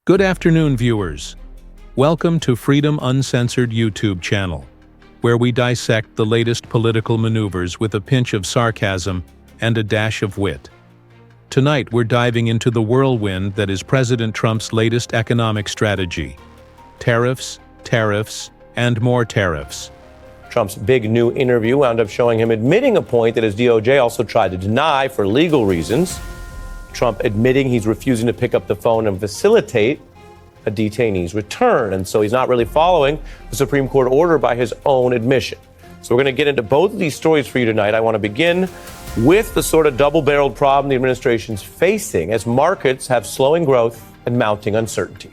Good afternoon, viewers. Welcome to Freedom Uncensored YouTube channel, where we dissect the latest political maneuvers with a pinch of sarcasm and a dash of wit. Tonight, we're diving into the whirlwind that is President Trump's latest economic strategy: tariffs, tariffs, and more tariffs. Trump's big new interview wound up showing him admitting a point that his DOJ also tried to deny for legal reasons. Trump admitting he's refusing to pick up the phone and facilitate a detainee's return. And so he's not really following the Supreme Court order by his own admission. So we're going to get into both of these stories for you tonight. I want to begin with the sort of double-barreled problem the administration's facing as markets have slowing growth and mounting uncertainty.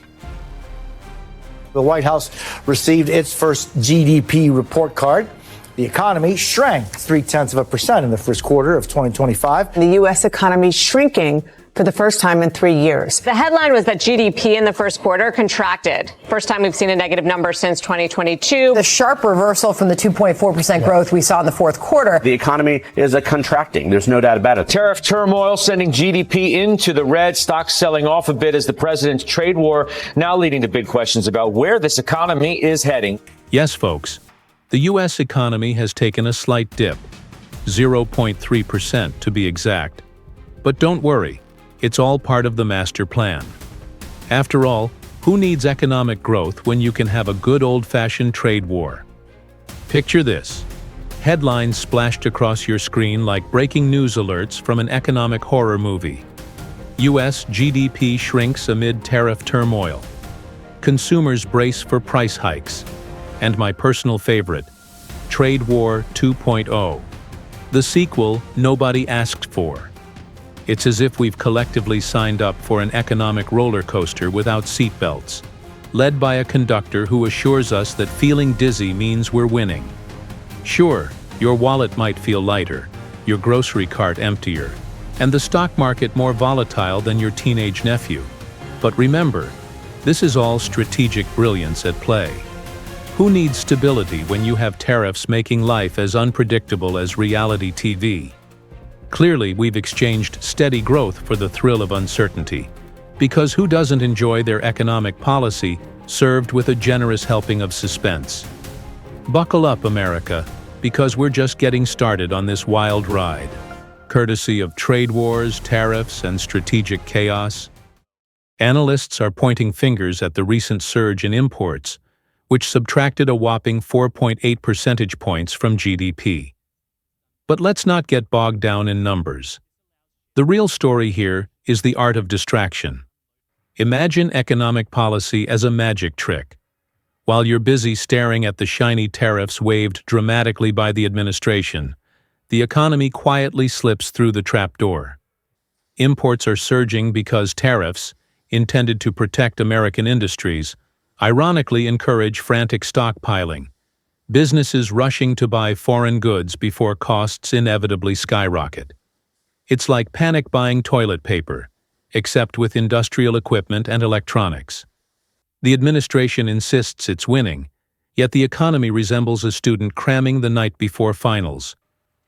The White House received its first GDP report card. The economy shrank 0.3% in the first quarter of 2025. The U.S. economy shrinking for the first time in 3 years. The headline was that GDP in the first quarter contracted. First time we've seen a negative number since 2022. The sharp reversal from the 2.4% growth we saw in the fourth quarter. The economy is contracting. There's no doubt about it. Tariff turmoil sending GDP into the red, stocks selling off a bit as the president's trade war now leading to big questions about where this economy is heading. Yes, folks, the U.S. economy has taken a slight dip, 0.3% to be exact. But don't worry, it's all part of the master plan. After all, who needs economic growth when you can have a good old-fashioned trade war? Picture this. Headlines splashed across your screen like breaking news alerts from an economic horror movie. U.S. GDP shrinks amid tariff turmoil. Consumers brace for price hikes. And my personal favorite, Trade War 2.0. The sequel nobody asked for. It's as if we've collectively signed up for an economic roller coaster without seatbelts, led by a conductor who assures us that feeling dizzy means we're winning. Sure, your wallet might feel lighter, your grocery cart emptier, and the stock market more volatile than your teenage nephew. But remember, this is all strategic brilliance at play. Who needs stability when you have tariffs making life as unpredictable as reality TV? Clearly, we've exchanged steady growth for the thrill of uncertainty. Because who doesn't enjoy their economic policy served with a generous helping of suspense? Buckle up, America, because we're just getting started on this wild ride. Courtesy of trade wars, tariffs, and strategic chaos. Analysts are pointing fingers at the recent surge in imports, which subtracted a whopping 4.8 percentage points from GDP. But let's not get bogged down in numbers. The real story here is the art of distraction. Imagine economic policy as a magic trick. While you're busy staring at the shiny tariffs waved dramatically by the administration, the economy quietly slips through the trapdoor. Imports are surging because tariffs, intended to protect American industries, ironically encourage frantic stockpiling, businesses rushing to buy foreign goods before costs inevitably skyrocket. It's like panic buying toilet paper, except with industrial equipment and electronics. The administration insists it's winning, yet the economy resembles a student cramming the night before finals,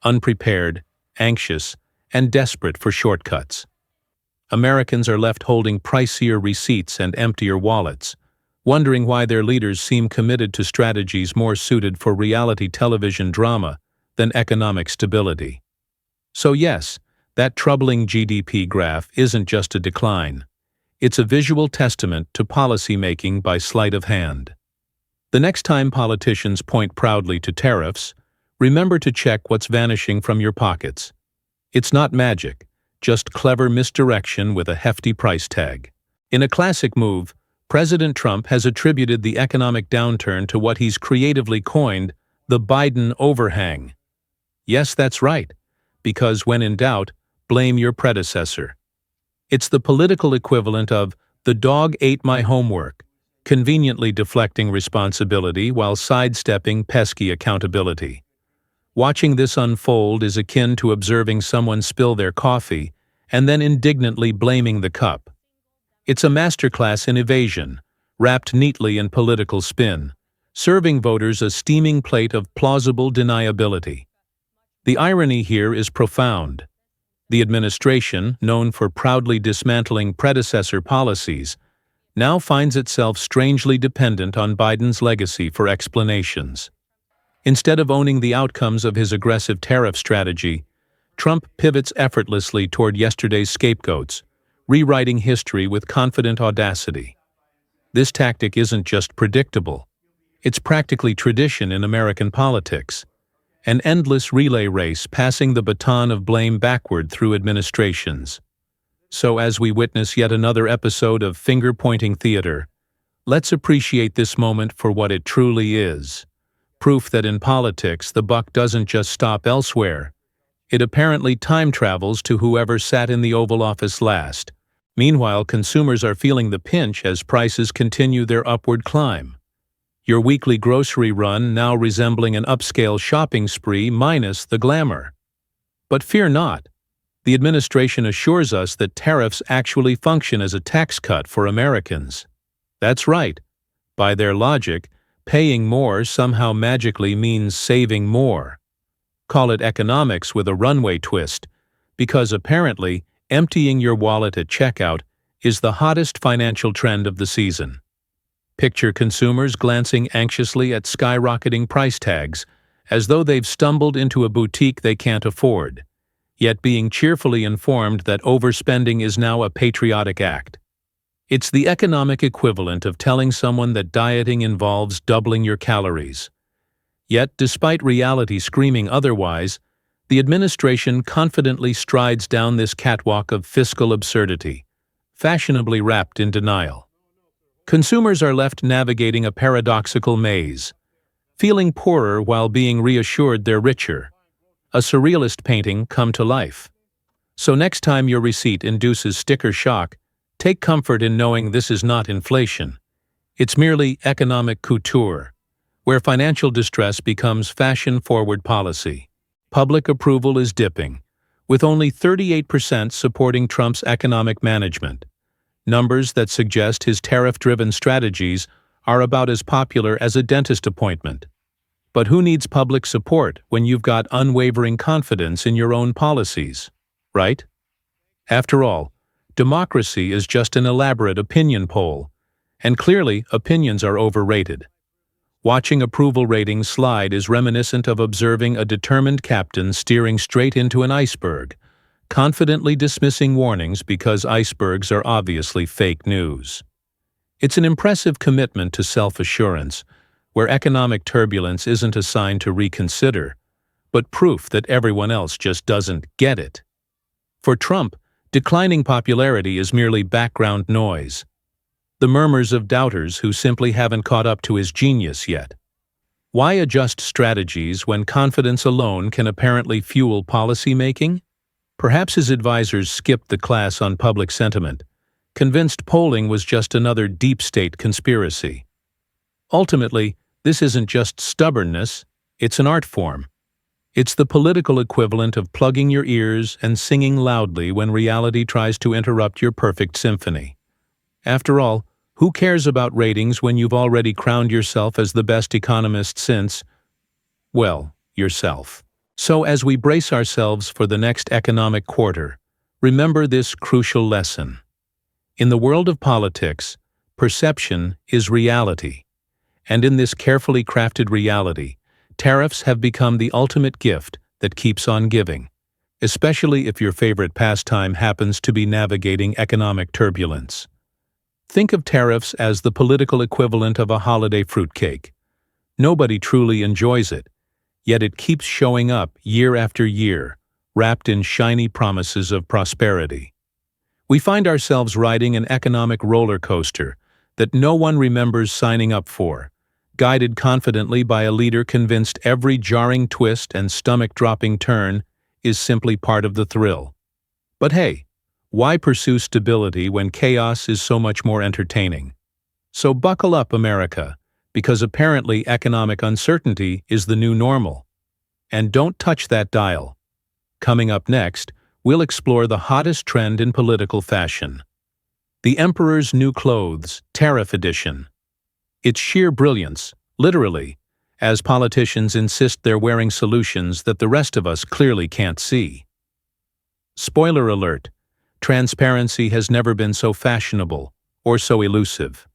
unprepared, anxious, and desperate for shortcuts. Americans are left holding pricier receipts and emptier wallets, wondering why their leaders seem committed to strategies more suited for reality television drama than economic stability. So yes, that troubling GDP graph isn't just a decline. It's a visual testament to policy-making by sleight of hand. The next time politicians point proudly to tariffs, remember to check what's vanishing from your pockets. It's not magic, just clever misdirection with a hefty price tag. In a classic move, President Trump has attributed the economic downturn to what he's creatively coined the Biden overhang. Yes, that's right, because when in doubt, blame your predecessor. It's the political equivalent of "the dog ate my homework," conveniently deflecting responsibility while sidestepping pesky accountability. Watching this unfold is akin to observing someone spill their coffee and then indignantly blaming the cup. It's a masterclass in evasion, wrapped neatly in political spin, serving voters a steaming plate of plausible deniability. The irony here is profound. The administration, known for proudly dismantling predecessor policies, now finds itself strangely dependent on Biden's legacy for explanations. Instead of owning the outcomes of his aggressive tariff strategy, Trump pivots effortlessly toward yesterday's scapegoats, rewriting history with confident audacity. This tactic isn't just predictable. It's practically tradition in American politics, an endless relay race passing the baton of blame backward through administrations. So as we witness yet another episode of finger-pointing theater, let's appreciate this moment for what it truly is. Proof that in politics the buck doesn't just stop elsewhere. It apparently time travels to whoever sat in the Oval Office last. Meanwhile, consumers are feeling the pinch as prices continue their upward climb. Your weekly grocery run now resembling an upscale shopping spree minus the glamour. But fear not. The administration assures us that tariffs actually function as a tax cut for Americans. That's right. By their logic, paying more somehow magically means saving more. Call it economics with a runway twist, because apparently emptying your wallet at checkout is the hottest financial trend of the season. Picture consumers glancing anxiously at skyrocketing price tags, as though they've stumbled into a boutique they can't afford, yet being cheerfully informed that overspending is now a patriotic act. It's the economic equivalent of telling someone that dieting involves doubling your calories. Yet, despite reality screaming otherwise, the administration confidently strides down this catwalk of fiscal absurdity, fashionably wrapped in denial. Consumers are left navigating a paradoxical maze, feeling poorer while being reassured they're richer. A surrealist painting come to life. So next time your receipt induces sticker shock, take comfort in knowing this is not inflation. It's merely economic couture, where financial distress becomes fashion-forward policy. Public approval is dipping, with only 38% supporting Trump's economic management. Numbers that suggest his tariff-driven strategies are about as popular as a dentist appointment. But who needs public support when you've got unwavering confidence in your own policies, right? After all, democracy is just an elaborate opinion poll, and clearly opinions are overrated. Watching approval ratings slide is reminiscent of observing a determined captain steering straight into an iceberg, confidently dismissing warnings because icebergs are obviously fake news. It's an impressive commitment to self-assurance, where economic turbulence isn't a sign to reconsider, but proof that everyone else just doesn't get it. For Trump, declining popularity is merely background noise, the murmurs of doubters who simply haven't caught up to his genius yet. Why adjust strategies when confidence alone can apparently fuel policy-making? Perhaps his advisors skipped the class on public sentiment, convinced polling was just another deep state conspiracy. Ultimately, this isn't just stubbornness, it's an art form. It's the political equivalent of plugging your ears and singing loudly when reality tries to interrupt your perfect symphony. After all, who cares about ratings when you've already crowned yourself as the best economist since, well, yourself? So as we brace ourselves for the next economic quarter, remember this crucial lesson. In the world of politics, perception is reality. And in this carefully crafted reality, tariffs have become the ultimate gift that keeps on giving, especially if your favorite pastime happens to be navigating economic turbulence. Think of tariffs as the political equivalent of a holiday fruitcake. Nobody truly enjoys it, yet it keeps showing up year after year, wrapped in shiny promises of prosperity. We find ourselves riding an economic roller coaster that no one remembers signing up for, guided confidently by a leader convinced every jarring twist and stomach-dropping turn is simply part of the thrill. But hey, why pursue stability when chaos is so much more entertaining? So buckle up, America, because apparently economic uncertainty is the new normal. And don't touch that dial. Coming up next, we'll explore the hottest trend in political fashion: the Emperor's New Clothes, Tariff Edition. It's sheer brilliance, literally, as politicians insist they're wearing solutions that the rest of us clearly can't see. Spoiler alert, transparency has never been so fashionable or so elusive.